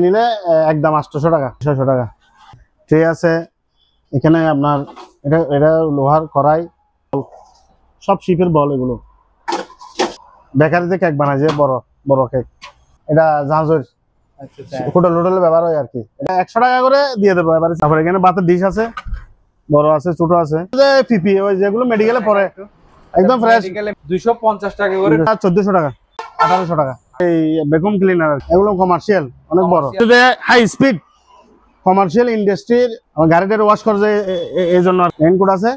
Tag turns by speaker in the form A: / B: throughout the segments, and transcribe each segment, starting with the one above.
A: নিলে একদম 800 টাকা 600 টাকা। ট্রে আছে এখানে আপনার, এটা লোহার কড়াই, সব শিপের বল। এগুলো বেকারিতে কেক বানায় যে বড় বড় কেক, এটা জাহাজের হোটেল ব্যবহার হয় আর কি। এটা 100 টাকা করে দিয়ে দেবো এবারে। তারপরে এখানে ভাতের ডিশ আছে, বড় আছে ছোট আছে। পিপি ওই যেগুলো মেডিকেলে পড়ে একদম ফ্রেশ
B: 250 টাকা করে,
A: 1400 টাকা 1800 টাকা। এই ভ্যাকুয়াম ক্লিনার এগুলো কমার্শিয়াল অনেক বড়, হাই স্পিড কমার্শিয়াল ইন্ডাস্ট্রির গাড়িটার ওয়াশ করে যে এই জন্য রেনকোট আছে।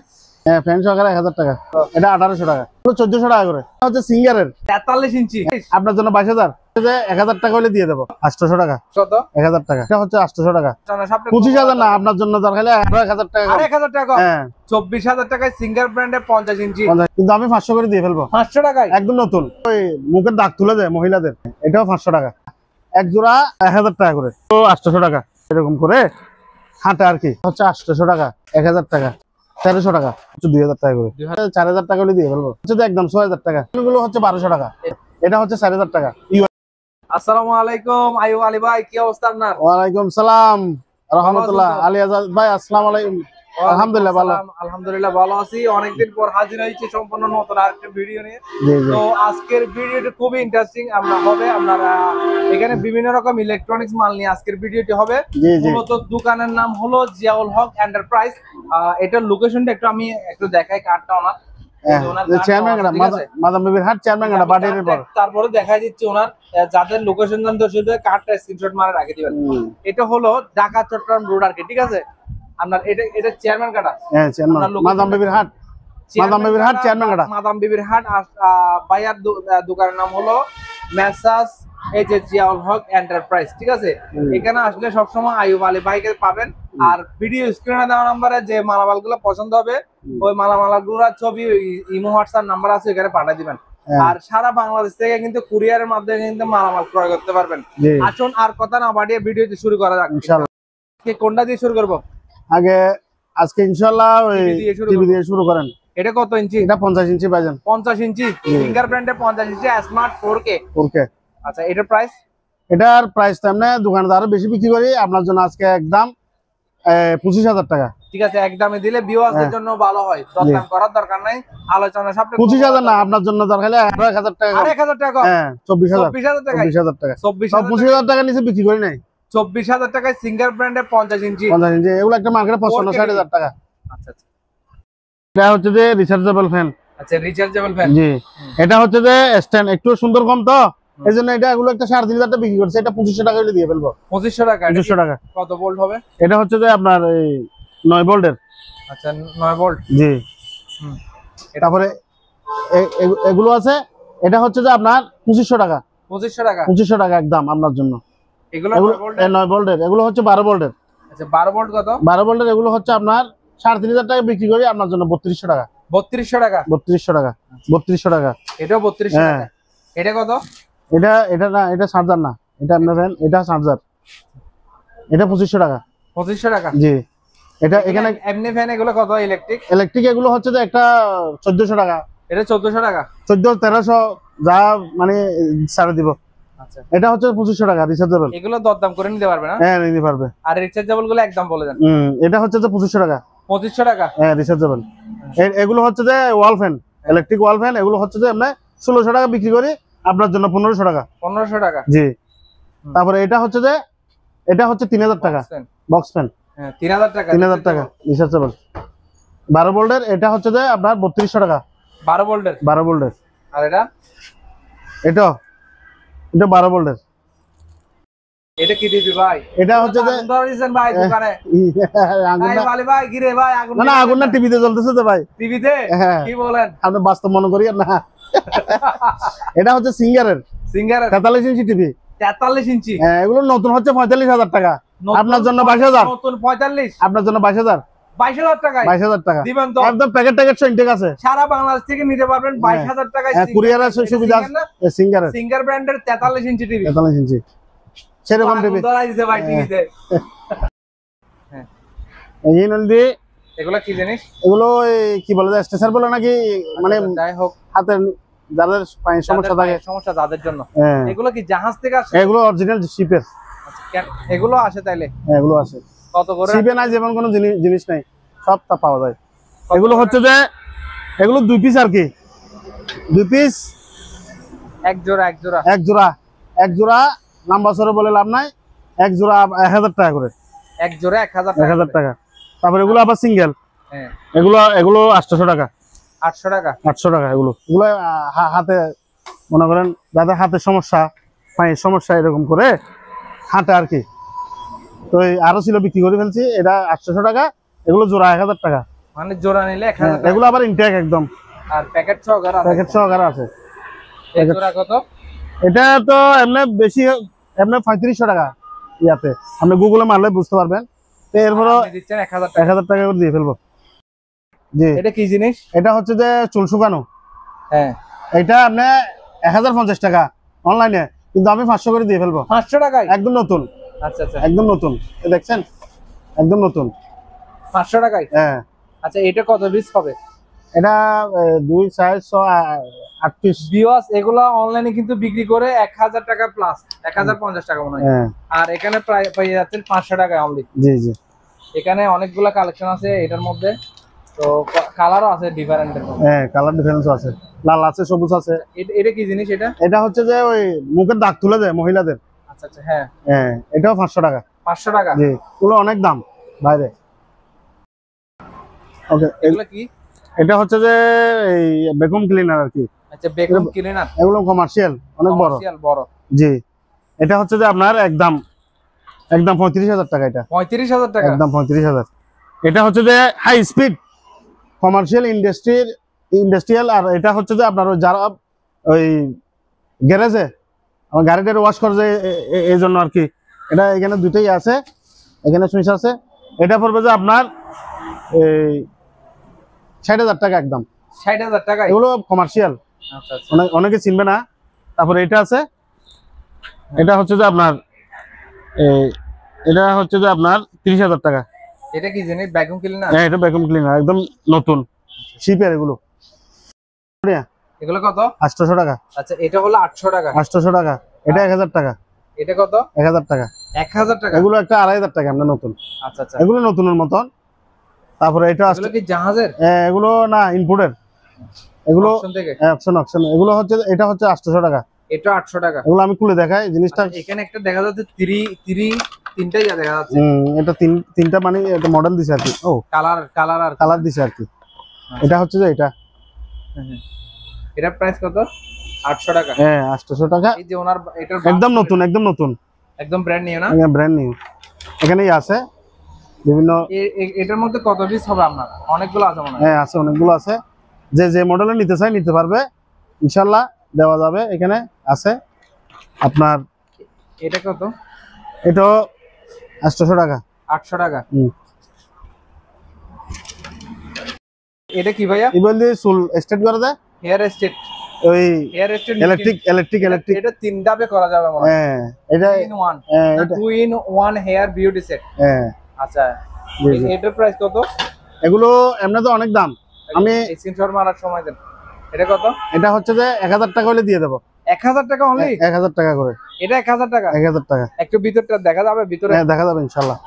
A: ফ্যান সহকারে 1000 টাকা, এটা 1800 টাকা, 1400 টাকা করে। হচ্ছে সিঙ্গারের
B: 43 ইঞ্চি
A: আপনার জন্য 22000, 1000 টাকা হলে দিয়ে দেবো। 800 টাকা, 1000 টাকা, এটা হচ্ছে 800 টাকা। 25000 না, আপনার জন্য দরকার হলে 1000 টাকা।
B: 1000 টাকা, হ্যাঁ 24000 টাকায় সিঙ্গার ব্র্যান্ডের 50 ইঞ্চি,
A: কিন্তু আমি 500 করে দিয়ে ফেলবো।
B: 500 টাকায়
A: একদম নতুন, ওই মুখের দাগ তুলে দেয় মহিলাদের, এটাও 500 টাকা। এক জোড়া 1000 টাকা করে, তো 800 টাকা এরকম করে হাঁটা আর কি। হচ্ছে 800 টাকা, 1000 টাকা, 1300 টাকা, 2000 টাকা করে, 4000 টাকা হলে দিয়ে ফেলবো। হচ্ছে একদম 6000 টাকা। এগুলো হচ্ছে 1200 টাকা, এটা হচ্ছে 4000 টাকা।
B: আসসালামু আলাইকুম আইয়ুব আলী ভাই, কি অবস্থা আপনার?
A: ওয়ালাইকুম সালাম রাহমাতুল্লাহ। আলী আজাদ ভাই, আসসালামু আলাইকুম। আলহামদুলিল্লাহ ভালো,
B: আলহামদুলিল্লাহ ভালো আছি। অনেকদিন পর হাজির হয়েছি সম্পূর্ণ নতুন আরেকটা ভিডিও নিয়ে। তো আজকের ভিডিওটি খুবই ইন্টারেস্টিং হবে। আপনারা এখানে বিভিন্ন রকম ইলেকট্রনিক্স মাল নিয়ে আজকের ভিডিওটি হবে। মূলত দোকানের নাম হলো জিয়াউল হক এন্টারপ্রাইজ। এটার লোকেশনটা একটু আমি একটু দেখাই, কার্ডটা ওনার তারপরে দেখা যাচ্ছে ওনার যাদের লোকেশন জানতে শুধু কার্ডটা স্ক্রিনশট মারে রাখে দিবেন। এটা হলো ঢাকা চট্টগ্রাম রোড আর কি, ঠিক আছে? আপনার এটা চেয়ারম্যান কাটা,
A: হ্যাঁ চেয়ারম্যান, মাদাম বিবির হাট, মাদাম বিবির হাট চেয়ারম্যান কাটা,
B: মাদাম বিবির হাট। ভাইয়ার দোকানের নাম হলো মেসাস এই যে জিয়াউল হক এন্টারপ্রাইজ, ঠিক আছে? এখানে আসলে সবসময় আইয়ুব আলী ভাইকে পাবেন। আর ভিডিও স্ক্রিনে দেওয়া নাম্বারে যে মালামাল গুলো পছন্দ হবে, ওই মালামালগুলোর ছবি ইমো হোয়াটসঅ্যাপ নাম্বার আছে, এখানে পাঠিয়ে দিবেন। আর সারা বাংলাদেশ থেকে কিন্তু কুরিয়ারের মাধ্যমে কিন্তু মালামাল ক্রয় করতে পারবেন। আসুন আর কথা না বাড়িয়ে ভিডিওটি শুরু করা যাক ইনশাআল্লাহ। কোনটা দিয়ে শুরু করব?
A: আগে আজকে ইনশাআল্লাহ ওই টিভি দিয়ে শুরু করেন।
B: এটা কত ইঞ্চি?
A: এটা 50 ইঞ্চি ভাইজান।
B: 50 ইঞ্চি ফিঙ্গার ব্র্যান্ডে 50 ইঞ্চি স্মার্ট 4K। আচ্ছা, এটার প্রাইস?
A: এটার প্রাইস তো আমরা দোকানদার আরো বেশি বিক্রি করি, আপনার জন্য আজকে একদম 25000 টাকা।
B: ঠিক আছে, একদমই দিলে ভিউয়ারদের জন্য ভালো হয়, দরদাম করার দরকার নাই, আলোচনা সাপেক্ষে।
A: 25000 না, আপনার জন্য দরকার হলে 1000 টাকা।
B: 1000 টাকা,
A: হ্যাঁ 24000 টাকা, 24000 টাকা, 25000 টাকা নিচে বিক্রি করি নাই।
B: 24000 টাকায় সিঙ্গার ব্র্যান্ডে 50 ইঞ্চি।
A: এগুলো একটা মার্কেটে 55-60 টাকা।
B: আচ্ছা আচ্ছা,
A: এটা হচ্ছে যে রিচার্জেবল ফ্যান।
B: আচ্ছা, রিচার্জেবল ফ্যান,
A: জি। এটা হচ্ছে যে স্ট্যান্ড একটু সুন্দর কম, তো এইজন্য এটা এগুলো একটা 3500 টাকা বিক্রি করছে। এটা 2500 টাকা হলে দিয়ে ফেলবো।
B: 2500 টাকা,
A: 2500 টাকা।
B: কত ভোল্ট হবে?
A: এটা হচ্ছে যে আপনার এই 9 ভোল্টের।
B: আচ্ছা, 9 ভোল্ট,
A: জি। তারপরে এগুলো আছে, এটা হচ্ছে যে আপনার 2500 টাকা।
B: 2500 টাকা,
A: 2500 টাকা একদম আপনার জন্য।
B: এগুলো
A: 9 ভোল্টের, এগুলো হচ্ছে 12 ভোল্টের।
B: আচ্ছা, 12 ভোল্ট কত?
A: 12 ভোল্টের এগুলো হচ্ছে আপনার 3500 টাকা বিক্রি করি, আপনার জন্য 3200 টাকা।
B: 3200 টাকা,
A: 3200 টাকা, 3200 টাকা।
B: এটাও 3200 টাকা। এটা কত?
A: এটা না, এটা চার্জার না, এটা আপনার ফ্যান, এটা চার্জার। এটা 2500 টাকা।
B: 2500 টাকা,
A: জি। এটা এখানে
B: এমনি ফ্যান এগুলো কত?
A: ইলেকট্রিক এগুলো হচ্ছে যে একটা 1400 টাকা।
B: এটা 1400 টাকা,
A: 1400-1300 যা মানে ছাড়ে দিব।
B: আচ্ছা,
A: এটা হচ্ছে 2500 টাকা রিচার্জেবল।
B: এগুলো দরদাম করে নিতে পারবে না?
A: হ্যাঁ নিতে পারবে।
B: আর রিচার্জেবল গুলো একদম বলে দেন।
A: এটা হচ্ছে যে 2500 টাকা।
B: 2500 টাকা,
A: হ্যাঁ রিচার্জেবল। এগুলো হচ্ছে যে ওয়াল ফ্যান, ইলেকট্রিক ওয়াল ফ্যান, এগুলো হচ্ছে যে আমরা 1600 টাকা বিক্রি করি, আপনার জন্য 1500 টাকা।
B: 1500 টাকা,
A: জি। তারপরে এটা হচ্ছে যে এটা হচ্ছে 3000 টাকা বক্স ফ্যান।
B: হ্যাঁ 3000 টাকা,
A: 3000 টাকা রিচার্জেবল। 12 ভোল্টের, এটা হচ্ছে যে আপনার 3200 টাকা।
B: 12 ভোল্টের,
A: 12 ভোল্টের।
B: আর এটা
A: 12 ভোল্টের।
B: এটা কি দিবি ভাই?
A: এটা হচ্ছে যে
B: ধরেছেন ভাই দোকানে
A: আগুন না
B: ভাই গিরে ভাই, আগুন
A: না, আগুন না, টিভিতে জ্বলতেছে তো ভাই।
B: টিভিতে? কি বলেন,
A: আপনি বাস্তব মনে করি না। এটা হচ্ছে সিঙ্গারের 43 ইঞ্চি টিভি।
B: 43 ইঞ্চি,
A: হ্যাঁ এগুলো নতুন হচ্ছে 45000 টাকা, আপনার জন্য 22000।
B: নতুন 45,
A: আপনার জন্য 22000।
B: 22000 টাকা,
A: 22000 টাকা
B: দিবেন তো?
A: একদম প্যাকেট ঠিক আছে,
B: সারা বাংলাদেশ থেকে নিতে পারবেন 22000 টাকায়।
A: কুরিয়ারের সুবিধা আছে।
B: সিঙ্গার ব্র্যান্ডের 43 ইঞ্চি টিভি।
A: 43 ইঞ্চি সেরকম টিভি
B: ধরাইছে ভাই টিভিতে। হ্যাঁ,
A: এই নলদি
B: এগুলা কি জিনিস?
A: এগুলো কি বলে যায়, স্ট্রেচার বলে নাকি, মানে
B: যাই হোক,
A: হাতের যাদের পায়ের সমস্যা থাকে,
B: সমস্যা তাদের জন্য। এগুলো কি জাহাজ থেকে আসে?
A: এগুলো অরিজিনাল শিপের।
B: এগুলো আসে তাইলে?
A: হ্যাঁ এগুলো আছে।
B: কত করে?
A: ছিপে নাই যেমন কোনো জিনিস নাই, সব তা পাওয়া যায়। এগুলো হচ্ছে যে এগুলো 2 পিস আর কি, 2 পিস
B: এক জোড়া
A: এক জোড়া নাম্বার সরে বলে লাভ নাই, এক জোড়া 1000 টাকা করে,
B: এক জোড়া
A: 1000 টাকা। তারপর এগুলো আবার সিঙ্গেল,
B: হ্যাঁ
A: এগুলো 800 টাকা,
B: 800 টাকা।
A: এগুলো হাতে মনে করেন যাদের হাতে সমস্যা, পায়ের সমস্যা এরকম করে হাঁটে আর কি, তো আরো ছিল বিক্রি করে ফেলছি। এটা 800 টাকা, এগুলো জোড়া 1000 টাকা।
B: মানে জোড়া নিলে 1000 টাকা।
A: এগুলো আবার ইনটেক একদম,
B: আর প্যাকেট সহকারে আছে?
A: প্যাকেট সহকারে আছে।
B: এই জোড়া কত?
A: এটা তো এমনি বেশি, এমনি 3500 টাকা ইয়াতে, আপনি গুগলে মারলে বুঝতে পারবেন। তো এরপর
B: আপনি দিচ্ছেন 1000 টাকা।
A: 1000 টাকা করে দিয়ে ফেলবো। জি
B: এটা কি জিনিস?
A: এটা হচ্ছে যে চুল শুকানো।
B: হ্যাঁ
A: এটা আপনি 1050 টাকা অনলাইনে, কিন্তু আমি 500 করে দিয়ে ফেলবো।
B: 500 টাকায়?
A: একদম নতুন,
B: আচ্ছা আচ্ছা,
A: একদম নতুন, এই দেখছেন একদম নতুন,
B: 500 টাকায়।
A: হ্যাঁ।
B: আচ্ছা এটা কত পিস হবে?
A: এটা 2 4 6 8 পিস।
B: ভিউয়ার্স এগুলা অনলাইনে কিন্তু বিক্রি করে 1000 টাকা প্লাস, 1050 টাকা মনে হয়।
A: হ্যাঁ
B: আর এখানে প্রায় পেয়ে যাচ্ছেন 500 টাকায় অনলি।
A: জি জি।
B: এখানে অনেকগুলা কালেকশন আছে এটার মধ্যে, তো কালারও আছে ডিফারেন্টের মধ্যে।
A: হ্যাঁ কালার ডিফারেন্স আছে, লাল আছে, সবুজ আছে।
B: এটা কি জিনিস এটা?
A: এটা হচ্ছে যে ওই মুখের দাগ তুলে দেয় মহিলাদের।
B: আচ্ছা আচ্ছা, হ্যাঁ
A: হ্যাঁ এটাও 500 টাকা।
B: 500 টাকা?
A: জি, এগুলো অনেক দাম বাইরে। ওকে,
B: এগুলো কি?
A: এটা হচ্ছে যে এই ভ্যাকুয়াম ক্লিনার আর কি।
B: আচ্ছা ভ্যাকুয়াম ক্লিনার,
A: এগুলো কমার্শিয়াল, অনেক বড়।
B: কমার্শিয়াল বড়।
A: জি, এটা হচ্ছে যে আপনার একদম 35,000 টাকা। এটা
B: 35,000 টাকা
A: একদম 35,000। এটা হচ্ছে যে হাই স্পিড কমার্শিয়াল ইন্ডাস্ট্রিয়াল। আর এটা হচ্ছে যে আপনার ওই যারা ওই গ্যারেজে আমার গাড়িটা ওয়াশ করে যে এই জন্য আর কি। এটা এখানে দুটোই আছে, এখানে সুইচ আছে। এটা পড়বে যে আপনার এই 60,000 টাকা একদম।
B: 60,000 টাকা?
A: এগুলো কমার্শিয়াল,
B: আচ্ছা আচ্ছা,
A: অনেকে চিনবে না। তারপরে এটা আছে, এটা হচ্ছে যে আপনার এটা হচ্ছে যে আপনার 30,000 টাকা।
B: এটা কি জিনিস? Vacuum cleaner?
A: হ্যাঁ এটা ভ্যাকুয়াম ক্লিনার, একদম নতুন শিপের। এগুলো
B: এগুলো কত?
A: 800 টাকা।
B: আচ্ছা এটা হলো 800 টাকা।
A: 800 টাকা। এটা 1000 টাকা।
B: এটা কত?
A: 1000 টাকা।
B: 1000 টাকা?
A: এগুলো একটা 2500 টাকা আমরা নতুন।
B: আচ্ছা আচ্ছা,
A: এগুলো নতুনের মতন। তারপরে এটা
B: এগুলো কি জাহাজের?
A: এগুলো না ইম্পোর্টেড, এগুলো
B: অপশন থেকে?
A: অপশন। এগুলো হচ্ছে, এটা হচ্ছে 800 টাকা।
B: এটা 800 টাকা।
A: এগুলো আমি খুলে দেখাই জিনিসটা।
B: আচ্ছা, এখানে একটা দেখা যাচ্ছে তিনটাই দেখা যাচ্ছে।
A: এটা তিনটা মানে এটা মডেল দিছে আর কি। ও কালার দিছে আর কি। এটা হচ্ছে যে এটা
B: এটা প্রাইস কত? 800 টাকা।
A: হ্যাঁ 800 টাকা।
B: এই যে ওনার এটা
A: একদম নতুন,
B: একদম ব্র্যান্ড নিউ না?
A: Brand new. এখানেই আছে বিভিন্ন।
B: এটার মধ্যে কত পিস হবে আপনার? অনেকগুলো আছে মনে হয়।
A: হ্যাঁ আছে, অনেকগুলো আছে। যে মডেলে নিতে চাই নিতে পারবে, ইনশাল্লাহ দেওয়া যাবে। এখানে আছে আপনার।
B: এটা কত?
A: এটা 800 টাকা।
B: 800 টাকা। এটা কি ভাইয়া?
A: ইবল দিয়ে চুল স্ট্রেট করে দেয়,
B: হেয়ার স্ট্রেট।
A: ওই
B: হেয়ার স্ট্রেট
A: ইলেকট্রিক।
B: এটা 3 ধাপে করা যাবে মনে হয়।
A: হ্যাঁ এটা
B: 2 in 1, 2 in 1 hair beauty set.
A: হ্যাঁ
B: আচ্ছা এটার প্রাইস কত?
A: এগুলো এমনি তো অনেক দাম। আমি
B: স্ক্রিনশট মারার সময় দেন। এটা কত?
A: এটা হচ্ছে যে 1000 টাকা হলে দিয়ে দেবো।
B: 1000 টাকা অনলি?
A: 1000 টাকা করে।
B: এটা 1000 টাকা?
A: 1000 টাকা।
B: একটু ভিতরটা দেখা যাবে? ভিতরে
A: হ্যাঁ দেখা যাবে, ইনশাল্লাহ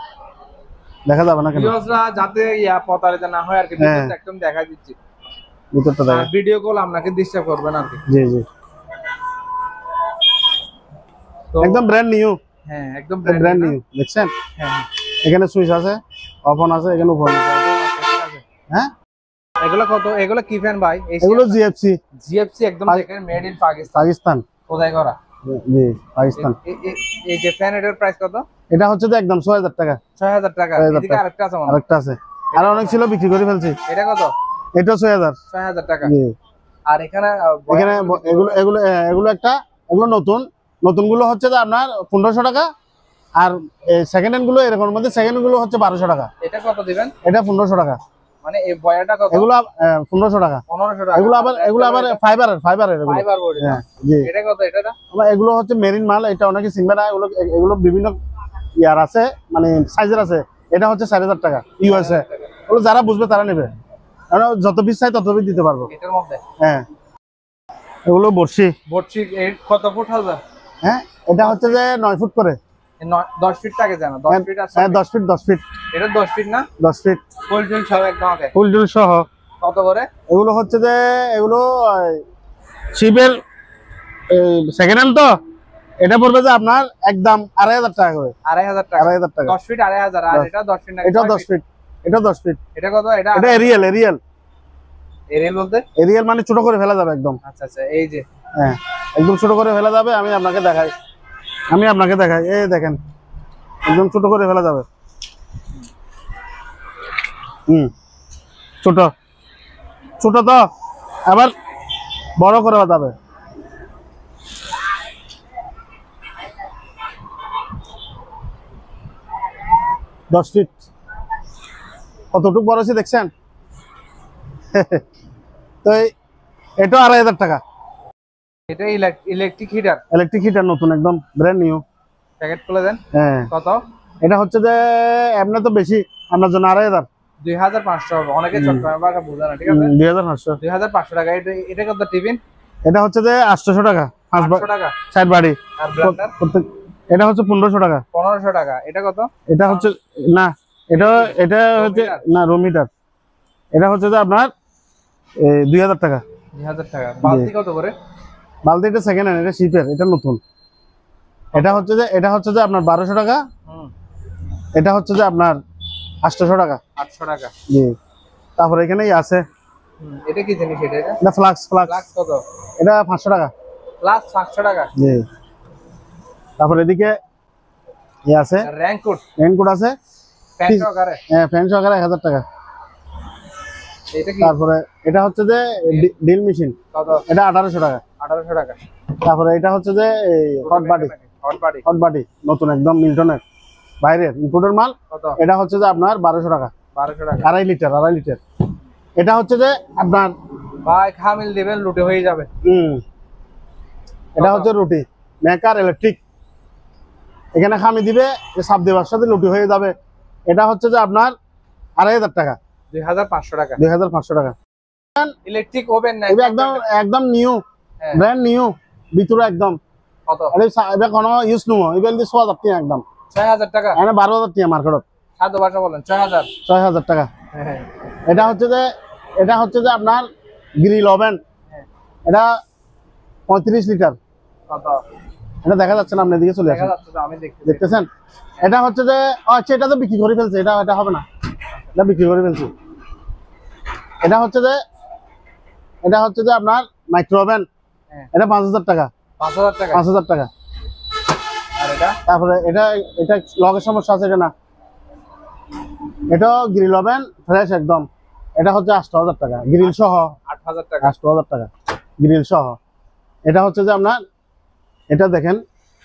A: দেখা যাবে না কেন।
B: ভিউয়ার্সরা যাতে প্রতারিত না হয় আর কি, ভিতরটা একদম দেখা দিচ্ছি।
A: ভিতরটা দেখা,
B: ভিডিও কল আপনাকে ডিস্টার্ব করবে না আর কি।
A: জি জি। একদম ব্র্যান্ড নিউ।
B: হ্যাঁ একদম
A: ব্র্যান্ড নিউ, দেখছেন?
B: হ্যাঁ
A: এখানে সুইচ আছে, অফ অন আছে, এখানে উপর আছে। হ্যাঁ
B: এগুলো কত? এগুলো কি ফ্যান ভাই?
A: এগুলো জিএফসি
B: একদম দেখেন মেড ইন পাকিস্তান।
A: পাকিস্তান
B: খোদাই করা।
A: জি পাকিস্তান।
B: এই যে ফ্যান এটার প্রাইস কত?
A: এটা হচ্ছে যে একদম 6000 টাকা।
B: 6000 টাকা।
A: 6000
B: এদিকে আরেকটা আছে মনে হয়।
A: আরেকটা আছে, আর অনেক ছিল বিক্রি করে ফেলছি।
B: এটা কত?
A: এটা 6000।
B: 6000 টাকা।
A: জি।
B: আর এখানে
A: এগুলো এগুলো নতুনগুলো হচ্ছে যে আপনার 1500 টাকা। আর সেকেন্ড হ্যান্ড গুলো এরকম মধ্যে, সেকেন্ড গুলো হচ্ছে 1200 টাকা।
B: এটা কত দিবেন?
A: এটা 1500 টাকা।
B: মানে এই বয়াটা কত?
A: এগুলো 1500 টাকা।
B: 1500 টাকা।
A: এগুলো আবার ফাইবারের
B: ফাইবার বডি।
A: হ্যাঁ জি।
B: এটা কত? এটা
A: এগুলো হচ্ছে মেরিন মাল, এটা অনেকে চিনবে না। এগুলো বিভিন্ন ইয়ার আছে, মানে সাইজের আছে। এটা হচ্ছে 4000 টাকা ইউএসএ। ওগুলো যারা বুঝবে তারা নেবে, আমরা যত পিস চাই তত পিস দিতে পারবো
B: এটার মধ্যে।
A: হ্যাঁ এগুলো বর্ষি
B: কত ফুট হবে?
A: হ্যাঁ এটা হচ্ছে যে 9 ফুট করে।
B: 10 ফিট থাকে জানো, 10 ফিট আছে।
A: হ্যাঁ 10 ফিট 10 ফিট।
B: এটা 10 ফিট না?
A: 10 ফিট
B: ফুল টুল সব একদম আগে।
A: ফুল টুল সহ।
B: কত করে?
A: এগুলো হচ্ছে যে এগুলো শিপের সেকেন্ড হ্যান্ড, তো এটা পড়বে যে আপনার একদম 2500 টাকা করে।
B: 2500 টাকা।
A: 2500 টাকা।
B: 10 ফিট 2500। আর এটা 10 ফিট না?
A: এটা 10 ফিট। এটা 10 ফিট।
B: এটা কত? এটা
A: এরিয়াল। এরিয়াল
B: বলতে?
A: এরিয়াল মানে ছোট করে ফেলা যাবে একদম।
B: আচ্ছা আচ্ছা, এই যে
A: হ্যাঁ একদম ছোট করে ফেলা যাবে। আমি আপনাকে দেখাই, এই দেখেন একদম ছোট করে ফেলা যাবে। ছোট ছোট তো আবার বড় করে যাবে। দশ ফিট কতটুকু বড় আছে দেখছেন? তো এটা 2500 টাকা।
B: এটা ইলেকট্রিক হিটার।
A: ইলেকট্রিক হিটার নতুন একদম ব্র্যান্ড নিউ।
B: প্যাকেট খুলে দেন।
A: হ্যাঁ
B: কত?
A: এটা হচ্ছে যে এমনি তো বেশি, আপনার জন্য 2500।
B: 2500 হবে। অনেকে চট্টগ্রামের ভাষা বোঝে না, ঠিক আছে?
A: 2500।
B: 2500 টাকা। এটা কত টিফিন?
A: এটা হচ্ছে যে 800 টাকা
B: 800 টাকা।
A: 60 বাড়ি।
B: আর ব্লেন্ডার?
A: এটা হচ্ছে 1500 টাকা।
B: 1500 টাকা। এটা কত?
A: এটা হচ্ছে না, এটা হচ্ছে না রুম হিটার। এটা হচ্ছে যে আপনার 2000 টাকা।
B: 2000 টাকা। বালতি কত করে?
A: বালতি এটা সেকেন্ড হ্যান্ড, এটা শিপের, এটা নতুন। এটা হচ্ছে যে আপনার 1200 টাকা। এটা হচ্ছে যে আপনার 800 টাকা।
B: 800 টাকা।
A: জি। তারপরে এখানেই আছে।
B: এটা কি জিনিস?
A: এটা ফ্লাক্স
B: কত?
A: এটা 500 টাকা।
B: প্লাস 500 টাকা।
A: জি। তারপরে এদিকে আছে রেইনকোট আছে।
B: ফ্যান সহকারে?
A: হ্যাঁ ফ্যান সহকারে 1000 টাকা।
B: এটা কি?
A: তারপরে এটা হচ্ছে যে ডিল মেশিন।
B: কত?
A: এটা 1800 টাকা।
B: 1800 টাকা।
A: তারপরে এটা হচ্ছে যে হট বাটি নতুন একদম মিল্টনের, বাইরের ইম্পোর্টের মাল।
B: কত?
A: এটা হচ্ছে যে আপনার 1200 টাকা।
B: 1200 টাকা।
A: 2.5 লিটার। এটা হচ্ছে যে আপনার
B: ভাই খামিল দিবেন, লুটে হয়ে যাবে।
A: এটা হচ্ছে রুটি মেকার ইলেকট্রিক। এখানে খামি দিবে, সাপ দেওয়ার সাথে লুটি হয়ে যাবে। এটা হচ্ছে যে আপনার 2500 টাকা।
B: 2500 টাকা।
A: 2500 টাকা।
B: ইলেকট্রিক ওভেন না?
A: একদম নিউ, ব্র্যান্ড নিউ ভিতরে একদম।
B: কত?
A: এটা কোনো ইউজ নো, এবেল দি 6000 টাকা একদম।
B: 6000 টাকা।
A: এনে 12000 টাকা মার্কেটত।
B: সাধ্য ভাষা বলেন।
A: 6000 টাকা।
B: হ্যাঁ।
A: এটা হচ্ছে যে আপনার গ্রিল ওভেন। এটা 35 লিটার।
B: কত?
A: এটা দেখা যাচ্ছে না, আপনি এদিকে চলে আসেন।
B: দেখা যাচ্ছে তো, আমি
A: দেখতেছেন? এটা হচ্ছে যে আচ্ছা, এটা তো বিক্রি করে ফেলছে। এটা হবে না, এটা বিক্রি করে ফেলছে। এটা হচ্ছে যে আপনার মাইক্রো ওভেন। এটা 5000 টাকা।
B: 5000 টাকা।
A: 5000 টাকা।
B: আর এটা?
A: তারপরে এটা লগের সমস্যা আছে, এটা না। এটা গ্রিল ওভেন ফ্রেশ একদম। এটা হচ্ছে 8000 টাকা গ্রিল সহ।
B: 8000 টাকা।
A: 8000 টাকা গ্রিল সহ। এটা হচ্ছে যে আপনার, এটা দেখেন,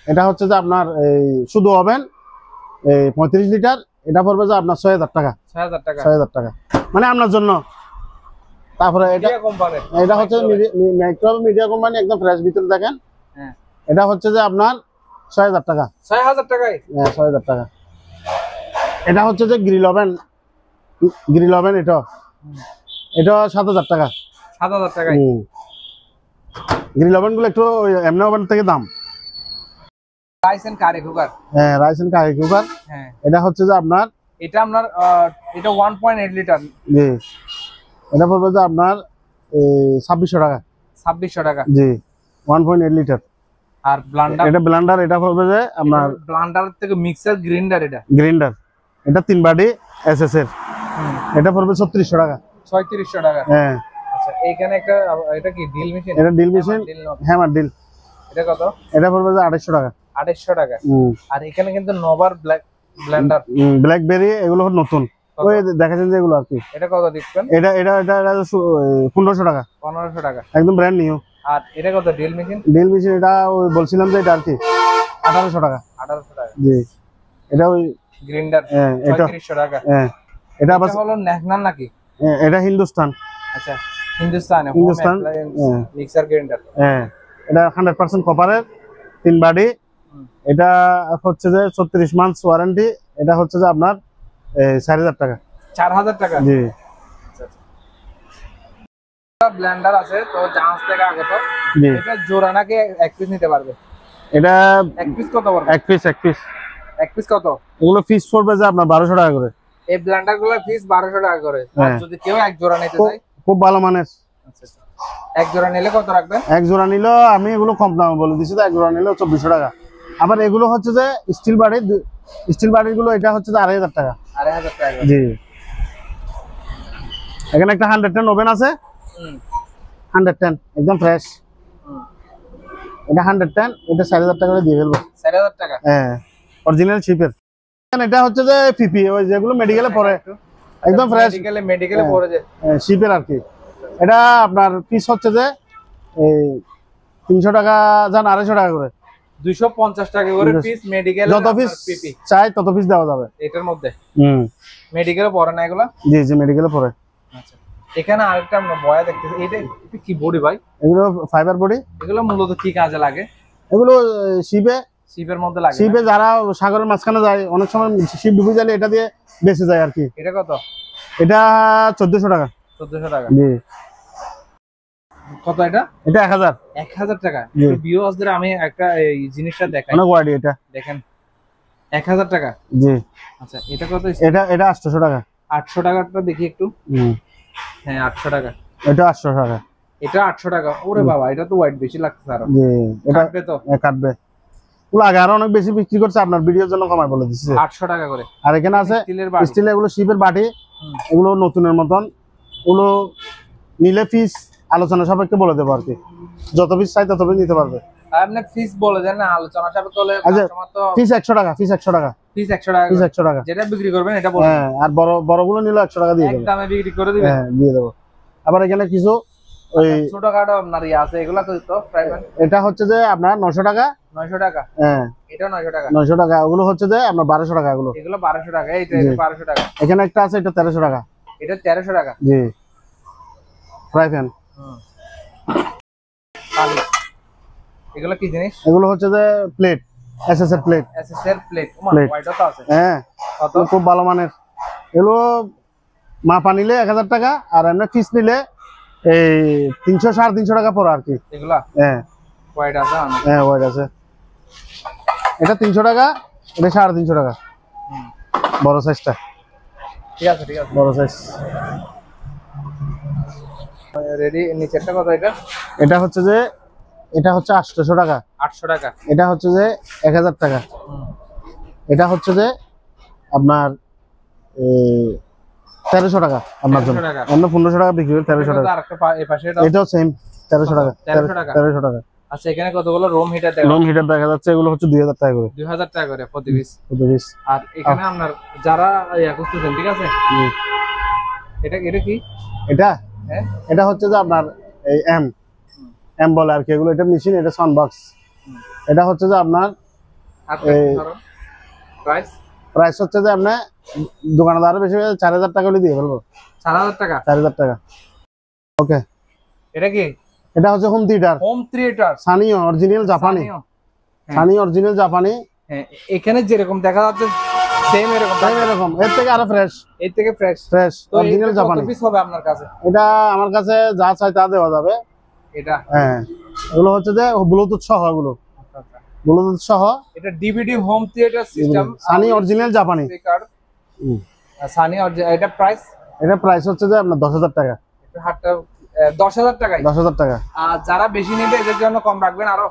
A: এটা হচ্ছে যে আপনার এই শুধু ওভেন 35 লিটার। এটা পড়বে যে আপনার 6000 টাকা।
B: 6000 টাকা।
A: 6000 টাকা মানে আপনার জন্য। তারপরে এটা হচ্ছে মিডিয়া কোম্পানি, একদম ফ্রেশ ভিতরে দেখেন।
B: হ্যাঁ।
A: এটা হচ্ছে যে আপনার 6000 টাকা।
B: 6000 টাকায়?
A: হ্যাঁ 6000 টাকা। এটা হচ্ছে যে গ্রিল ওভেন। এটা 7000 টাকা।
B: 7000 টাকায়?
A: গ্রিল ওভেন গুলো একটু এমনি ওভেন থেকে দাম।
B: Rice and curry cooker.
A: হ্যাঁ রাইস এন্ড কারি কুকার।
B: হ্যাঁ।
A: এটা হচ্ছে যে আপনার
B: এটা 1.8 লিটার।
A: জি। এটা পড়বে যে আপনার 2600 টাকা।
B: 2600 টাকা।
A: জি 1.8 লিটার।
B: আর ব্লেন্ডার?
A: এটা ব্লেন্ডার। এটা পড়বে যে আপনার
B: ব্লেন্ডার থেকে মিক্সার গ্রাইন্ডার।
A: গ্রাইন্ডার এটা 3 বাটি এসএস এর। এটা পড়বে 3600 টাকা।
B: 3600 টাকা।
A: হ্যাঁ।
B: আচ্ছা, এখানে একটা, এটা কি ডিল মেশিন?
A: এটা ডিল মেশিন, হ্যামার ডিল।
B: এটা কত?
A: এটা পড়বে যে 2800 টাকা।
B: 2800 টাকা। আর এখানে কিন্তু নোভার ব্লেন্ডার,
A: ব্ল্যাকবেরি, এগুলো নতুন। ওই দেখাচ্ছেন যে এগুলো আর কি।
B: এটা কত দিচ্ছেন?
A: এটা 1500 টাকা।
B: 1500 টাকা।
A: একদম ব্র্যান্ড নিউ।
B: আর এটা কত ডিল মেশিন?
A: এটা ওই বলছিলাম যে এটা আর কি 1800 টাকা।
B: 1800 টাকা।
A: জি। এটা ওই
B: গ্রাইন্ডার।
A: হ্যাঁ, এটা
B: 3600 টাকা।
A: হ্যাঁ। এটা আবার
B: হলো ন্যাশনাল নাকি?
A: এটা হিন্দুস্তান।
B: আচ্ছা, হিন্দুস্তান মিক্সার গ্রাইন্ডার।
A: হ্যাঁ। এটা 100% কপারের, 3 বাটি। এটা হচ্ছে যে 36 মান্থস ওয়ারেন্টি। এটা হচ্ছে যে আপনার 4000 টাকা।
B: 4000 টাকা।
A: জি।
B: ব্লেন্ডার আছে তো জাহাজ থেকে আগত। এটা জোড়া নাকি এক পিস নিতে পারবে?
A: এটা
B: এক পিস কত পড়বে?
A: এক পিস
B: এক পিস কত?
A: এগুলো পিস পড়বে যে আপনার 1200 টাকা করে।
B: এই ব্লেন্ডার গুলো পিস 1200 টাকা করে। আর যদি কেউ এক জোড়া নিতে চায়,
A: খুব ভালো মানের।
B: আচ্ছা এক জোড়া নিলে কত রাখবেন?
A: এক জোড়া নিলে আমি এগুলো কম দামে বলে দিচ্ছি, তো এক জোড়া নিলে 2400 টাকা। আবার এগুলো হচ্ছে যে স্টিল বাড়ির গুলো, এটা হচ্ছে যে 2500 টাকা।
B: 2500 টাকা
A: জি। এখানে একটা 110 ওভেন আছে। 110 একদম ফ্রেশ। এটা 110, এটা 4000 টাকা করে দিয়ে ফেলবো।
B: 4000 টাকা?
A: হ্যাঁ, অরিজিনাল শিপের। এটা হচ্ছে যে পিপি, ওই যেগুলো মেডিকেলে পড়ে, একদম ফ্রেশ।
B: মেডিকেলে পড়ে যে
A: শিপের আর কি। এটা আপনার পিস হচ্ছে যে এই 300 টাকা জান 250 টাকা করে।
B: 250 টাকা করে পিস মেডিকেল।
A: যত পিস চাই তত পিস দেওয়া যাবে
B: এটার মধ্যে। মেডিকেলে পড়ে না এগুলা? জি
A: জি, মেডিকেলে পড়ে।
B: আচ্ছা, এখানে আরেকটা আমরা বয়া দেখতেছি, এটা কি বডি ভাই?
A: এগুলো ফাইবার বডি।
B: এগুলো মূলত কি কাজে লাগে?
A: এগুলো শিপের
B: মধ্যে লাগে।
A: শিপে যারা সাগরের মাঝখানে যায়, অনেক সময় শিপ ডুবে গেলে এটা দিয়ে বেঁচে যায় আর কি।
B: এটা কত?
A: এটা 1400 টাকা।
B: 1400 টাকা?
A: জি।
B: কত এটা?
A: এটা 1000।
B: 1000 টাকা। ভিউয়ার্সদের আমি একটা এই জিনিসটা দেখাই।
A: অনেক ওয়াইড এটা।
B: দেখেন 1000 টাকা।
A: জি।
B: আচ্ছা, এটা কত?
A: এটা 800 টাকা।
B: 800 টাকাটা দেখি একটু। হ্যাঁ 800 টাকা।
A: এটা 800 টাকা।
B: এটা 800 টাকা। ওরে বাবা, এটা তো ওয়াইড বেশি লাগছে আরো।
A: জি, এটা
B: কাটবে তো?
A: কাটবে। ওগুলো আগে আরো অনেক বেশি বিক্রি করছে, আপনার ভিডিওর জন্য কমাই বলে দিচ্ছি।
B: 800 টাকা করে।
A: আর এখানে আছে স্টিলের, এগুলো শিপের বাটি। এগুলো নতুনের মতন। ওগুলো নিলে পিস আলোচনা সাপেক্ষে বলে দেবো আর কি, যত পিস চাই তত পিস নিতে পারবে।
B: আপনি ফিস বলে দেন না, আলোচনা সাপেক্ষে হলে কাস্টমার তো।
A: পিস 100 টাকা। পিস 100 টাকা।
B: পিস 100 টাকা।
A: পিস 100 টাকা।
B: যেটা বিক্রি করবেন এটা বলুন।
A: হ্যাঁ, আর বড়গুলো নিলে 100 টাকা দিয়ে দেব।
B: একদমে বিক্রি করে দিবেন? হ্যাঁ,
A: দিয়ে দেব। আবার এখানে কিছু ওই
B: ছোটখাটো আপনার আছে, এগুলা তো প্রাইভেট।
A: এটা হচ্ছে যে আপনার 900 টাকা।
B: 900 টাকা?
A: হ্যাঁ,
B: এটা 900 টাকা।
A: 900 টাকা। ওগুলো হচ্ছে যে আপনার 1200 টাকা। এগুলো
B: 1200 টাকা। এইটা 1200 টাকা।
A: এখানে একটা আছে, এটা 1300 টাকা।
B: এটা 1300 টাকা?
A: জি। Fry pan.
B: এগুলো কি জিনিস?
A: এগুলো হচ্ছে যে প্লেট, এসএস এর প্লেট।
B: এসএস এর প্লেট। ওয়াইডও তো আছে?
A: হ্যাঁ,
B: কত?
A: খুব ভালো মানের। এগুলো মাপা নিলে 1000 টাকা, আর এমনি পিস নিলে এই 300 350 টাকা পড়ে আর কি।
B: এগুলা?
A: হ্যাঁ,
B: ওয়াইড আছে।
A: হ্যাঁ, ওয়াইড আছে। এটা 300 টাকা, এটা 350 টাকা। বড় সাইজটা।
B: ঠিক আছে
A: বড় সাইজ।
B: রেডি। নিচেরটা কত?
A: এটা হচ্ছে যে এটা হচ্ছে 800 টাকা।
B: 800 টাকা।
A: এটা হচ্ছে যে 1000 টাকা। এটা হচ্ছে যে আপনার 1300 টাকা। আপনার জন্য অন্য 1500 টাকা বিক্রি করে 1300 টাকা। এটাও সেম 1300 টাকা। 1300 টাকা।
B: আচ্ছা, এখানে কতগুলো রুম হিটার
A: দেখা যাচ্ছে, এগুলো হচ্ছে 2000 টাকা করে।
B: 2000 টাকা করে প্রতি পিস। আর এখানে আপনার যারা খুঁজতেছেন, ঠিক আছে, এটা কি?
A: এটা হচ্ছে যে আপনার এই এম বলে আর কি। এগুলো এটা মেশিন, এটা সাউন্ড বক্স। এটা হচ্ছে যে আপনার প্রাইস হচ্ছে যে আপনার দোকানদার আরো বেশি 4000 টাকা হলে দিয়ে ফেলবো।
B: 4000 টাকা?
A: 4000 টাকা। ওকে।
B: এটা কি?
A: এটা হচ্ছে হোম থিয়েটার। সানিও অরিজিনাল জাপানি। সানি অরিজিনাল জাপানি।
B: হ্যাঁ, এখানে যেরকম দেখা যাচ্ছে সেম এরকম।
A: এর থেকে আরো ফ্রেশ অরিজিনাল জাপানি।
B: কত পিস হবে আপনার কাছে?
A: এটা আমার কাছে যা চাই তা দেওয়া যাবে।
B: এটা?
A: হ্যাঁ, এগুলো হচ্ছে যে ব্লুটুথ সহ। এগুলো ব্লুটুথ সহ।
B: এটা DVD home theatre system,
A: Sunny original জাপানি।
B: সানি এটা
A: প্রাইস হচ্ছে যে আপনার 10,000 টাকা।
B: হাটটা 10,000 টাকা।
A: 10,000 টাকা।
B: আর যারা বেশি নেবে এদের জন্য কম রাখবেন আরো?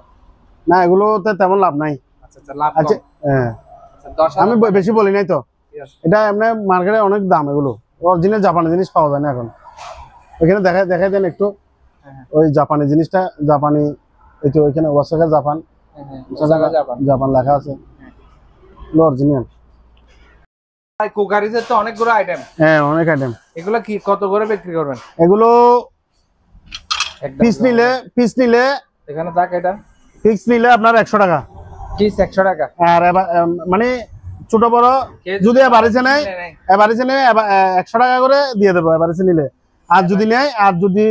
A: না, এগুলোতে তেমন লাভ নাই।
B: আচ্ছা, লাভ
A: আচ্ছা। হ্যাঁ, আমি বেশি বলি নাই তো। এটা এমনি মার্কেটে অনেক দাম। এগুলো অরিজিনাল জাপানি জিনিস পাওয়া যায় না এখন। এখানে দেখাই দেন একটু ওই জাপানি জিনিসটা। জাপানি এই তো ওইখানে ওয়াসাকা জাপান লেখা আছে। অরিজিনাল।
B: কুকারিজের তো অনেকগুলো আইটেম।
A: হ্যাঁ, অনেক আইটেম।
B: এগুলো কি কত করে বিক্রি করবেন?
A: এগুলো পিস নিলে
B: এখানে থাক, এটা
A: ফিক্স নিলে আপনার 100 টাকা।
B: পিস 100 টাকা।
A: আর মানে ছোট বড় যদি এবারেছে নেয় 100 টাকা করে দিয়ে দেবো এবারেছে নিলে। আর যদি নেয়, আর যদি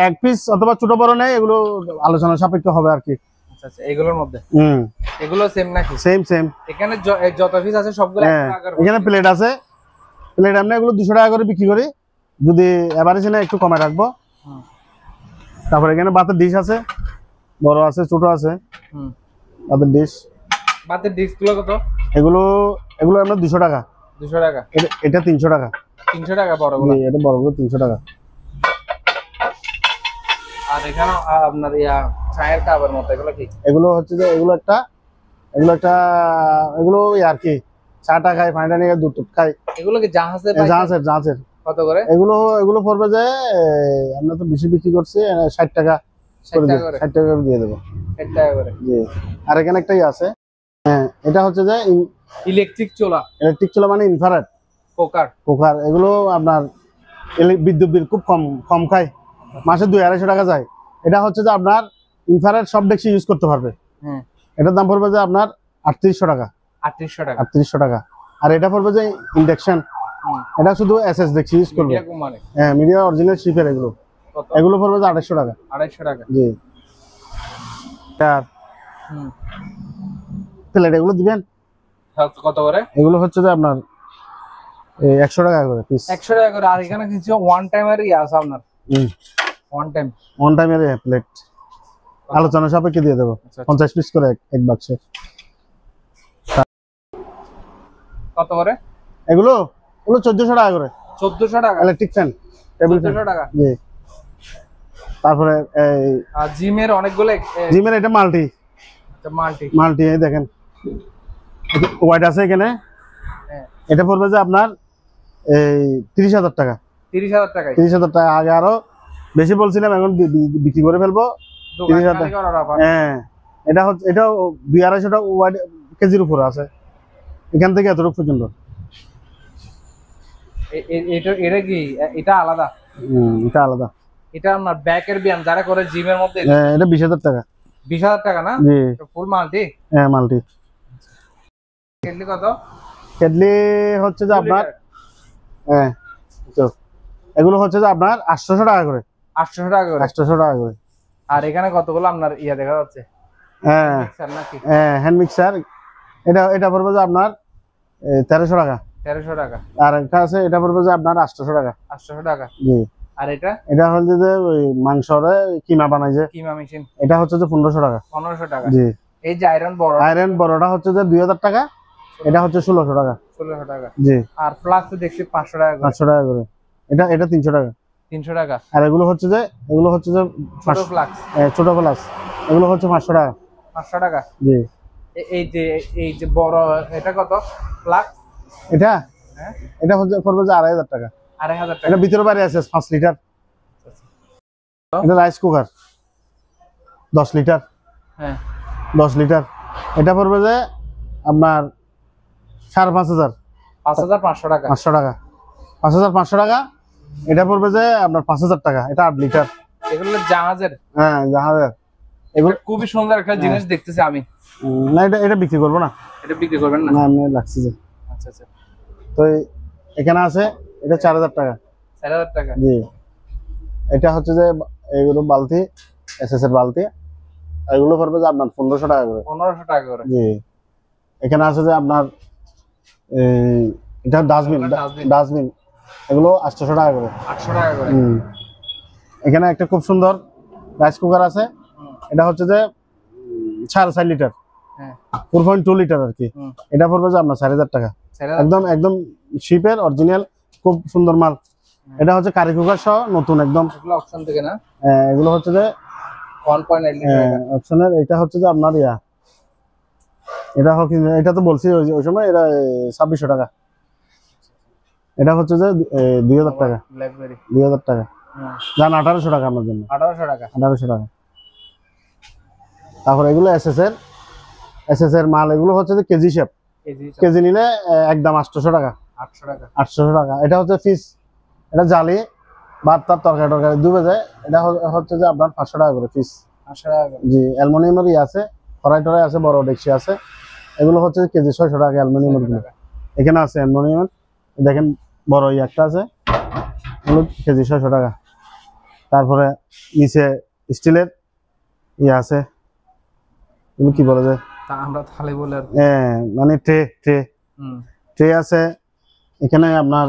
A: এক পিস অথবা ছোট বড় নেয়, এগুলো আলোচনা সাপেক্ষ হবে আর কি।
B: আচ্ছা, এগুলোর মধ্যে এগুলো সেম নাকি? সেম। এখানে যত পিস আছে সবগুলো 100 টাকা করে।
A: এখানে প্লেট আছে। প্লেট আমরা এগুলো 200 টাকা করে বিক্রি করি। যদি এবারেছে নেয় একটু কমে রাখবো। তারপর এখানে ভাতের ডিশ আছে, বড় আছে ছোট আছে। ভাতের ডিশ
B: গুলো কত?
A: এগুলো এগুলো আপনার 200 টাকা।
B: 200 টাকা।
A: এটা 300 টাকা।
B: 300 টাকা বড়গুলো।
A: এটা বড়গুলো 300 টাকা।
B: আর এখানে আপনার ইয়া চায়ের কাপের মতো এগুলো কি?
A: এগুলো হচ্ছে যে এগুলো একটা এগুলো আর কি চা টা খাই, পানিটা নিয়ে দুধ খাই।
B: এগুলো কি জাহাজের?
A: জাহাজের। কত
B: করে?
A: এগুলো পড়বে যে আমরা তো বেশি বিক্রি করছি 60 টাকা করে, 60 টাকা করে দিয়ে দেবো।
B: 60 টাকা করে।
A: জি। আর এখানে একটাই আছে, হ্যাঁ, এটা হচ্ছে যে
B: ইলেকট্রিক চুলা
A: মানে ইনফ্রারেড
B: কুকার।
A: এগুলো আপনার বিদ্যুৎ বিল খুব কম খায়, মাসে 200-250 টাকা যায়। এটা হচ্ছে যে আপনার ইনফ্রারেড সব ডেক্সি ইউজ করতে পারবে। এটার দাম পড়বে যে আপনার 3800 টাকা। 3800 টাকা। আর এটা পড়বে যে ইন্ডাকশন, এটা শুধু এসএস ডেক্সি ইউজ করবে। হ্যাঁ, মিডিয়া অরিজিনাল শিপের এগুলো পড়বে যে 2800 টাকা।
B: 2800 টাকা।
A: জি। আর প্লেট এগুলো দিবেন
B: কত করে?
A: এগুলো হচ্ছে যে আপনার 100 টাকা করে পিস।
B: 100 টাকা করে। আর এখানে কিছু ওয়ান টাইমের আছে আপনার? ওয়ান টাইমের
A: প্লেট আলোচনা সাপেক্ষে দিয়ে দেবো। 50 পিস করে এক বাক্সে।
B: কত করে
A: এগুলো? 1400 টাকা করে।
B: 1400 টাকা।
A: Electric fan, table fan.
B: 1400 টাকা।
A: জি। তারপরে এই
B: জিমের অনেকগুলো।
A: জিমের এটা মাল্টি এই দেখেন হোয়াইট আছে এখানে। এটা পড়বে যে আপনার এই 30,000 টাকা।
B: 30,000 টাকা।
A: 30,000 টাকা। আগে আরো বেশি বলছিলাম, এখন বিক্রি করে ফেলবো 30,000 টাকা। হ্যাঁ, এটাও 200-250 টাকা ওয়াইট কেজির উপরে আছে, এখান থেকে এতটুকু পর্যন্ত।
B: এটা কি এটা আলাদা?
A: এটা আলাদা।
B: এটা আপনার ব্যাকের ব্যায়াম যারা করে জিমের মধ্যে।
A: এটা 20,000 টাকা।
B: 20,000 টাকা না?
A: জি।
B: ফুল মাল্টি?
A: হ্যাঁ, মাল্টি।
B: কেটলি কত?
A: কেটলি হচ্ছে যে আপনার হ্যাঁ তো এগুলো হচ্ছে যে আপনার 800 টাকা করে।
B: 800 টাকা করে।
A: 800 টাকা করে।
B: আর এখানে কতগুলো আপনার ইয়া দেখা যাচ্ছে?
A: হ্যাঁ, হ্যান্ড মিক্সার। এটা পড়বে যে আপনার 1300 টাকা।
B: 1300 টাকা।
A: আর একটা আছে, এটা পড়বে যে আপনার 800 টাকা।
B: 800 টাকা।
A: জি।
B: আর
A: এটা হচ্ছে যে ওই মাংসরে কিমা বানাই যে
B: কিমা মেশিন,
A: এটা হচ্ছে যে 1500 টাকা।
B: 1500 টাকা।
A: জি।
B: এই যে আয়রন
A: বড়টা হচ্ছে যে 2000 টাকা। এটা হচ্ছে 1600 টাকা।
B: 1600 টাকা।
A: জি।
B: আর ফ্লাক্স দেখছি 500 টাকা।
A: 500 টাকা করে। এটা 300 টাকা।
B: 300 টাকা।
A: আর এগুলো হচ্ছে যে
B: ছোট ফ্লাক্স।
A: ছোট ফ্লাক্স এগুলো হচ্ছে 500 টাকা।
B: 500 টাকা।
A: জি।
B: এই যে বড় এটা কত ফ্লাক্স?
A: এটা হচ্ছে পড়বে যে 2500 টাকা।
B: 2500 টাকা।
A: এটা ভিতরে বাইরে আছে 5 লিটার। এটা রাইস কুকার 10 লিটার।
B: হ্যাঁ,
A: 10 লিটার। এটা পড়বে যে আপনার 5500।
B: 5500 টাকা।
A: 500 টাকা। 5500 টাকা। এটা পড়বে যে আপনার 5000 টাকা। এটা 8 লিটার।
B: এগুলো জাহাজের?
A: হ্যাঁ, জাহাজের।
B: এগুলো খুবই সুন্দর একটা জিনিস দেখতেছি আমি।
A: না, এটা বিক্রি করবো না।
B: এটা বিক্রি করবেন না?
A: না, আমি লাগছে যে।
B: আচ্ছা আচ্ছা।
A: তো এখানে আছে, এটা 4000 টাকা।
B: 4000 টাকা।
A: জি। এটা হচ্ছে যে এগুলো বালতি, এসএস এর বালতি। এগুলো পড়বে যে আপনার 1500 টাকা করে।
B: 1500 টাকা করে।
A: জি। এখানে আছে যে আপনার এটা ডাস্টবিন এগুলো 800 টাকা করে।
B: 800 টাকা করে।
A: এখানে একটা খুব সুন্দর রাইস কুকার আছে। এটা হচ্ছে যে 4.5 লিটার।
B: হ্যাঁ,
A: 4.2 লিটার আর কি। এটা পড়বে যে আপনার 4000 টাকা। একদম শিপের অরিজিনাল, খুব সুন্দর মাল। এটা হচ্ছে কারি কুকার সহ নতুন একদম।
B: এগুলো অপশন থেকে না?
A: এগুলো হচ্ছে যে
B: 1.8 লিটার
A: অপশনের। এটা হচ্ছে যে আপনার এটা তো বলছি ওই সময়, এটা 2600 টাকা। এটা হচ্ছে যে 2000 টাকা।
B: ব্ল্যাকবেরি
A: 2000 টাকা। জান 1800 টাকা আমার জন্য।
B: 1800 টাকা।
A: 1800 টাকা। তারপর এগুলো এসএস এর মাল। এগুলো হচ্ছে যে কেজি শেপ। কেজি নিলে একদম 800 টাকা। 800 টাকা। এটা হচ্ছে ফিস। এটা জালি ভাত তরকারি ডুবে যায়। এটা হচ্ছে যে আপনার 500 টাকা করে পিস।
B: 500 টাকা।
A: জি। অ্যালুমিনিয়ামের আছে, কড়াই আছে, বড় ডেকচি আছে। এগুলো হচ্ছে কেজি 600 টাকা অ্যালুমিনিয়ামের গুলো। এখানে আছে অ্যালুমিনিয়ামের, দেখেন বড় একটা আছে, এগুলো কেজি 600 টাকা। তারপরে নিচে স্টিলের আছে, এগুলো কি বলা যায়,
B: আমরা থালি বলে,
A: মানে ট্রে আছে। এখানে আপনার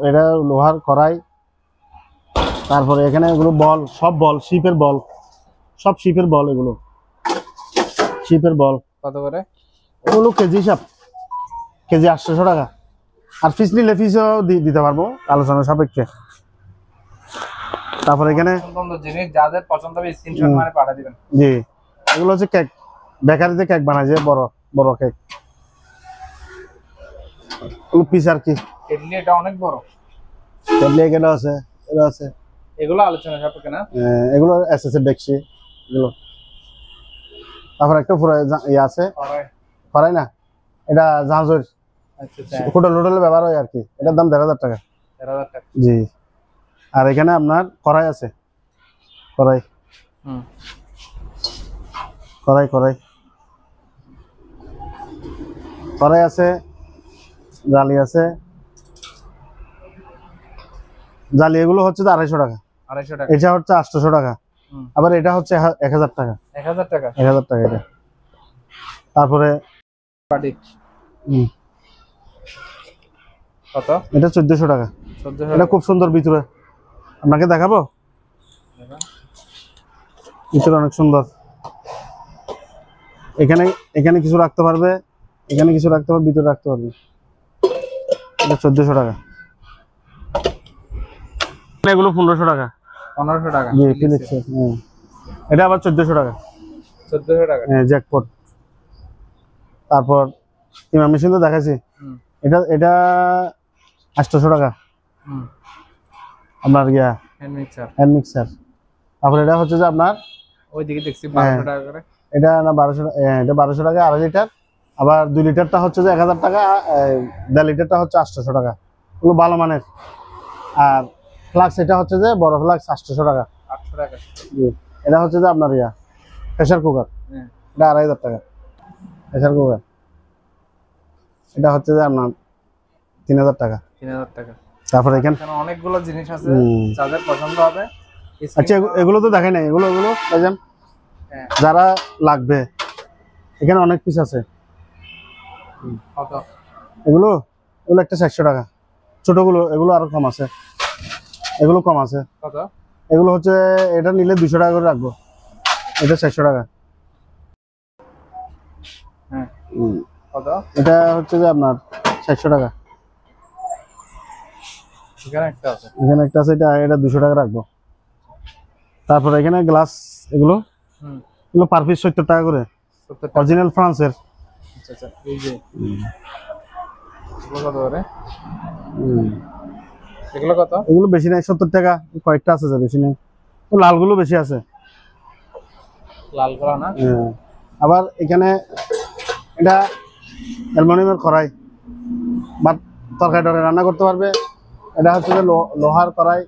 A: এটা লোহার কড়াই। তারপরে এখানে এগুলো সব শিপের বল। এগুলো শিপের বল।
B: কত করে?
A: এগুলো কেজি হিসাব। কেজি 800 টাকা। আর পিস নিলে পিসও দিতে পারবো আলোচনা সাপেক্ষে। তারপর এখানে
B: সুন্দর জিনিস, যাদের পছন্দ হবে স্ক্রিনশট মারে পাঠিয়ে দিবেন।
A: জি, এগুলো হচ্ছে কেক, বেকারিতে কেক বানায় যে বড় বড় কেক, ওগুলো পিস আর কি।
B: কেটলি এটা অনেক বড়।
A: কেটলি এখানে আছে, এটা আছে,
B: এগুলো আলোচনা সাপেক্ষে না?
A: এগুলো এসএস এর ডেকসি এগুলো। তারপর একটা পুরো ইয়ে আছে, করাই না, এটা জাহাজের
B: আচ্ছা
A: হোটেল হোটেলে ব্যবহার হয় আর কি। এটার দাম 1,500 টাকা।
B: 1,000 টাকা।
A: জি। আর এখানে আপনার কড়াই আছে, কড়াই কড়াই কড়াই কড়াই আছে, জালি আছে। জালি এগুলো হচ্ছে 250 টাকা।
B: 250 টাকা।
A: এটা হচ্ছে 800 টাকা। আবার এটা হচ্ছে 1000 টাকা।
B: 1000 টাকা।
A: 1000 টাকা এটা। তারপরে
B: পাটি কত?
A: এটা 1400 টাকা।
B: 1400
A: এটা খুব সুন্দর ভিতরে, আপনাকে দেখাবো। ভিতরে অনেক সুন্দর। এখানে এখানে কিছু রাখতে পারবে, এখানে কিছু রাখতে পারবে, ভিতরে রাখতে পারবে। এটা 1400 টাকা। এগুলো 1500 টাকা।
B: 1500 টাকা।
A: জি, ফিলিপস। এটা আবার 1400 টাকা।
B: 1400 টাকা।
A: হ্যাঁ, জ্যাকপট। তারপর ইমাম মেশিন তো দেখাইছি, এটা এটা 800 টাকা। আপনার হ্যান্ড মিক্সার। তারপর এটা হচ্ছে যে আপনার
B: ওইদিকে দেখছি 1200 টাকা করে।
A: এটা না 1200, এটা 1200 টাকা 2.5 লিটার। আবার 2 লিটারটা হচ্ছে যে 1000 টাকা, 1.5 লিটারটা হচ্ছে 800 টাকা। এগুলো ভালো মানের। আর ফ্লাক্স এটা হচ্ছে যে বড় ফ্লাক্স 800 টাকা।
B: 800 টাকা।
A: জি। এটা হচ্ছে যে আপনার প্রেসার কুকার, এটা 2500 টাকা। প্রেসার কুকার এটা হচ্ছে যে আপনার 3000 টাকা।
B: 3000 টাকা।
A: তারপর এখানে
B: অনেকগুলো জিনিস আছে, যাদের পছন্দ হবে।
A: আচ্ছা, এগুলো তো দেখাই নাই, এগুলো এগুলো ভাইজান যারা লাগবে, এখানে অনেক পিস আছে।
B: কত?
A: এগুলো এগুলো একটা 400 টাকা। ছোটগুলো এগুলো আরো কম আছে, এগুলো কম আছে।
B: কত?
A: এগুলো হচ্ছে এটা নিলে 200 টাকা করে রাখবো, এটা 400 টাকা।
B: কত?
A: এটা হচ্ছে যে আপনার 400 টাকা।
B: এখানে একটা আছে,
A: এখানে একটা আছে, এটা 200 টাকা রাখবো। তারপর এখানে গ্লাস, এগুলো এগুলো পার পিস 70 টাকা করে, অরিজিনাল ফ্রান্সের।
B: আচ্ছা আচ্ছা, এই যে এগুলো কত করে? এগুলো কত?
A: এগুলো বেশি নাই, 70 টাকা। কয়েকটা আছে, বেশি নেই। লালগুলো বেশি আছে,
B: লালগুলো না।
A: আবার এখানে এটা অ্যালুমিনিয়ামের কড়াই, বা তরকারি টরকারি রান্না করতে পারবে। এটা হচ্ছে যে লোহার কড়াই,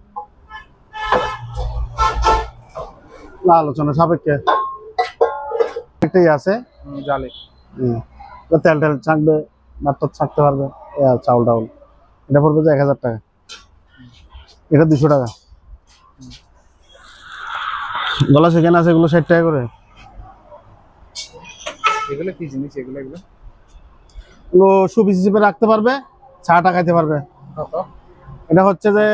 A: আলোচনা সাপেক্ষে। একটাই আছে
B: জালি,
A: তেল টেল ছাঁকবে, ভাত ছাঁকতে পারবে, চাউল টাউল। এটা পড়বে যে 1000 টাকা। এটা 200 টাকা। গলা সেখানে আছে, এগুলো 60 টাকা করে।
B: এগুলো কি জিনিস? এগুলো এগুলো
A: এগুলো সুপিস হিসেবে রাখতে পারবে, চাটা খাইতে পারবে।
B: কত?
A: এটা হচ্ছে যে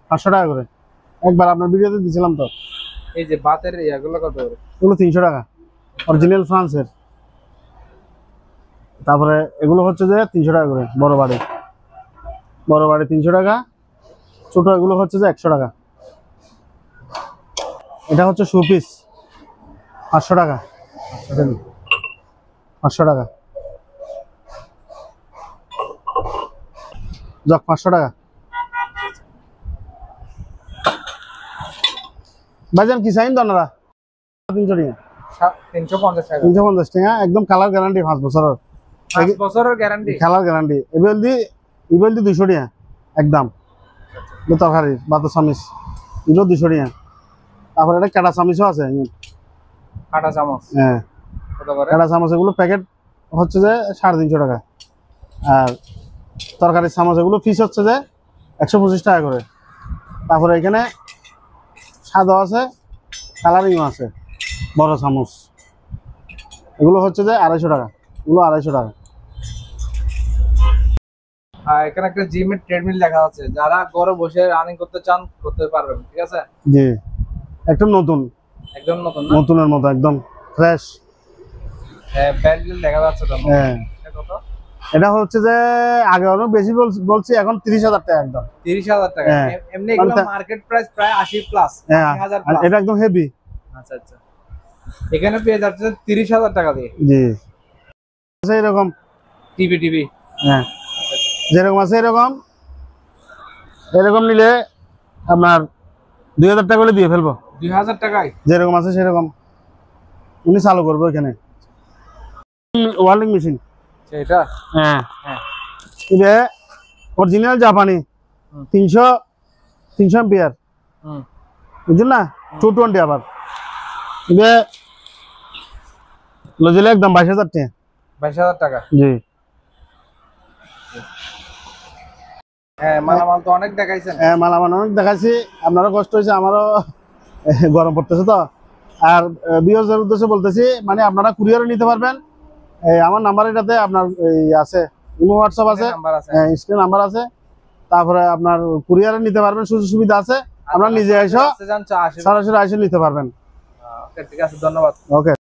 A: 500 টাকা করে। একবার আপনার ভিডিওতে দিয়েছিলাম তো।
B: এই যে ভাতের এগুলো কত করে?
A: এগুলো 300 টাকা, অরিজিনাল ফ্রান্সের। তারপরে এগুলো হচ্ছে যে 300 টাকা করে। বড় বাড়ি 300 টাকা। ছোট এগুলো হচ্ছে যে 100 টাকা। এটা হচ্ছে সুপিস 500 টাকা। 500 টাকা। জগ 500 টাকা। ভাইজান কি চাইন তো আপনারা? 300 টাকা।
B: 350 টাকা।
A: 350 টাকা, একদম কালার গ্যারান্টি 5 বছরের।
B: 5 বছরের গ্যারান্টি,
A: কালার গ্যারান্টি। ইবেল দি 200 টাকা একদম। তরকারি বাতো চামিচ এগুলো 200 টাকা। তারপরে একটা কাটা চামিচও আছে।
B: কাটা চামচ,
A: হ্যাঁ,
B: কত করে?
A: কাটা চামচ এগুলো প্যাকেট হচ্ছে যে 350 টাকা। আর তরকারির চামচ এগুলো পিস হচ্ছে যে 125 টাকা করে। তারপরে এখানে সাদা আছে, কালারিং আছে, বড় চামচ এগুলো হচ্ছে যে 250 টাকা। এগুলো 250 টাকা।
B: এখানে একটা জিমের ট্রেডমিল লেখা আছে, যারা ঘরে বসে রানিং করতে চান করতে পারবেন, ঠিক আছে?
A: জি, একদম নতুন,
B: একদম নতুন না?
A: নতুনের মতো একদম ফ্রেশ।
B: হ্যাঁ, ব্যান্ডেল লেখা যাচ্ছে তো।
A: হ্যাঁ,
B: কত?
A: এটা হচ্ছে যে আগে অনেক বেশি বলছি, এখন 30,000 টাকা একদম।
B: 30,000 টাকা।
A: হ্যাঁ।
B: এমনি এগুলো মার্কেট প্রাইস প্রায় 80 প্লাস,
A: হ্যাঁ
B: 80,000
A: আর
B: প্লাস।
A: এটা একদম হেভি।
B: আচ্ছা আচ্ছা, এখানে পেয়ে যাচ্ছে 30,000 টাকা দিয়ে
A: জি আছে এরকম।
B: TV TV.
A: হ্যাঁ যেরকম আছে এরকম, এরকম নিলে আপনার 2,000 টাকা করে দিয়ে ফেলবো।
B: 2,000 টাকায়
A: যেরকম আছে সেরকম উনি চালু করবো এখানে। ওয়ার্ল্ডিং মেশিন
B: সেটা।
A: হ্যাঁ
B: হ্যাঁ
A: এটা অরিজিনাল জাপানি, 300 এম্পিয়ার,
B: হুম।
A: বুঝলেন না, 220 আবার। এটা লজিলে একদম 22,000 টাকা।
B: 22,000 টাকা।
A: জি
B: হ্যাঁ, মালামাল তো অনেক দেখাইছেন।
A: হ্যাঁ মালামাল অনেক দেখাচ্ছি, আপনারও কষ্ট হয়েছে, আমারও গরম পড়তেছে তো। আর বিয়সের উদ্দেশ্যে বলতেছি, মানে আপনারা কুরিয়ারে নিতে পারবেন। আমার নাম্বার এটাতে আপনার এই আছে, ইমো হোয়াটসঅ্যাপ আছে,
B: নাম্বার আছে।
A: স্ক্রিন নাম্বার আছে। তারপরে আপনার কুরিয়ারে নিতে পারবেন, সুযোগ সুবিধা আছে। আপনারা নিজে এসে
B: যান 80।
A: সরাসরি এসে নিতে পারবেন।
B: ঠিক আছে, ধন্যবাদ।
A: ওকে।